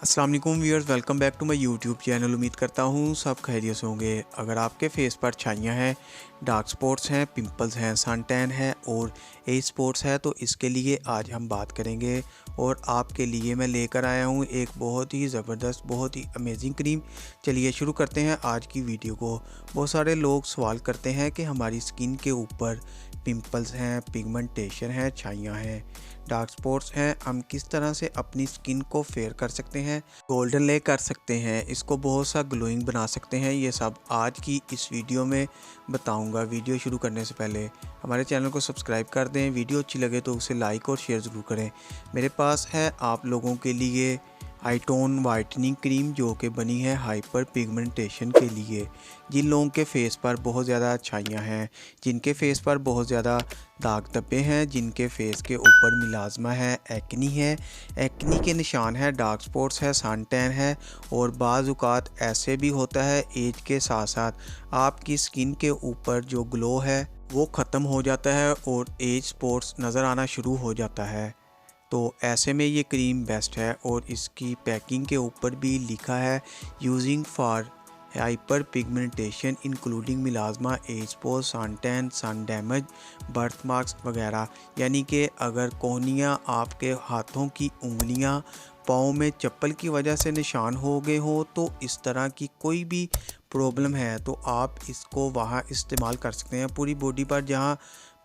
अस्सलाम वालेकुम viewers, welcome back to my YouTube channel. उम्मीद करता हूँ सब खैरियत से होंगे। अगर आपके फेस पर छाइयाँ हैं, डार्क स्पॉट्स हैं, पिंपल्स हैं, सन टैन है और एज स्पॉट्स है, तो इसके लिए आज हम बात करेंगे। और आपके लिए मैं लेकर आया हूँ एक बहुत ही ज़बरदस्त, बहुत ही अमेजिंग क्रीम। चलिए शुरू करते हैं आज की वीडियो को। बहुत सारे लोग सवाल करते हैं कि हमारी स्किन के ऊपर पिंपल्स हैं, पिगमेंटेशन है, छाइयाँ हैं, डार्क स्पॉट्स हैं, हम किस तरह से अपनी स्किन को फेयर कर सकते हैं, गोल्डन ले कर सकते हैं, इसको बहुत सा ग्लोइंग बना सकते हैं। ये सब आज की इस वीडियो में बताऊंगा। वीडियो शुरू करने से पहले हमारे चैनल को सब्सक्राइब कर दें। वीडियो अच्छी लगे तो उसे लाइक और शेयर ज़रूर करें। मेरे पास है आप लोगों के लिए हाईटोन वाइटनिंग क्रीम, जो कि बनी है हाइपर पिगमेंटेशन के लिए। जिन लोगों के फेस पर बहुत ज़्यादा छाइयाँ हैं, जिनके फेस पर बहुत ज़्यादा दाग धब्बे हैं, जिनके फेस के ऊपर मिलाजमा है, एक्नी के निशान है, डार्क स्पॉट्स है, सन टैन है, और बाज़ औक़ात ऐसे भी होता है एज के साथ साथ आपकी स्किन के ऊपर जो ग्लो है वो ख़त्म हो जाता है और एज स्पॉट्स नज़र आना शुरू हो जाता है। तो ऐसे में ये क्रीम बेस्ट है। और इसकी पैकिंग के ऊपर भी लिखा है using for hyper pigmentation including melasma, age spots, sun tan, sun damage, birth marks वगैरह। यानी कि अगर कोहनियाँ, आपके हाथों की उंगलियां, पाँव में चप्पल की वजह से निशान हो गए हो, तो इस तरह की कोई भी प्रॉब्लम है तो आप इसको वहाँ इस्तेमाल कर सकते हैं पूरी बॉडी पर। जहाँ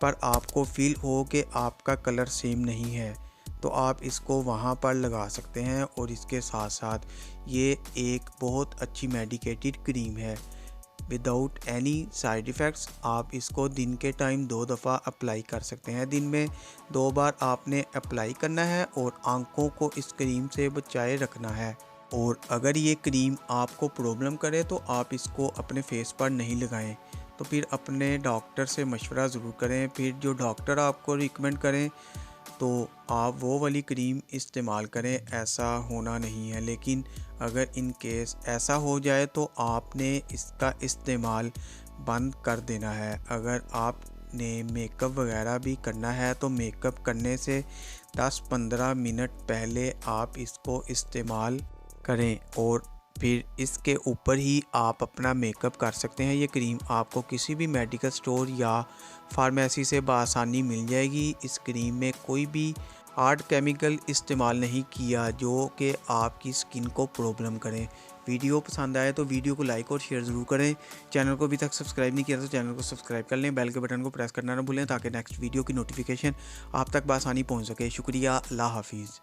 पर आपको फील हो कि आपका कलर सेम नहीं है तो आप इसको वहाँ पर लगा सकते हैं। और इसके साथ साथ ये एक बहुत अच्छी मेडिकेटेड क्रीम है विदाउट एनी साइड इफ़ेक्ट्स। आप इसको दिन के टाइम 2 दफ़ा अप्लाई कर सकते हैं। दिन में 2 बार आपने अप्लाई करना है और आंखों को इस क्रीम से बचाए रखना है। और अगर ये क्रीम आपको प्रॉब्लम करे तो आप इसको अपने फेस पर नहीं लगाएं, तो फिर अपने डॉक्टर से मशवरा ज़रूर करें। फिर जो डॉक्टर आपको रिकमेंड करें तो आप वो वाली क्रीम इस्तेमाल करें, ऐसा होना नहीं है। लेकिन अगर इन केस ऐसा हो जाए तो आपने इसका इस्तेमाल बंद कर देना है। अगर आपने मेकअप वगैरह भी करना है तो मेकअप करने से 10-15 मिनट पहले आप इसको इस्तेमाल करें और फिर इसके ऊपर ही आप अपना मेकअप कर सकते हैं। ये क्रीम आपको किसी भी मेडिकल स्टोर या फार्मेसी से बआसानी मिल जाएगी। इस क्रीम में कोई भी हार्ड केमिकल इस्तेमाल नहीं किया जो कि आपकी स्किन को प्रॉब्लम करें। वीडियो पसंद आए तो वीडियो को लाइक और शेयर ज़रूर करें। चैनल को अभी तक सब्सक्राइब नहीं किया तो चैनल को सब्सक्राइब कर लें। बेल के बटन को प्रेस करना ना भूलें ताकि नेक्स्ट वीडियो की नोटिफिकेशन आप तक बआसानी पहुँच सके। शुक्रिया, अल्लाह हाफिज़।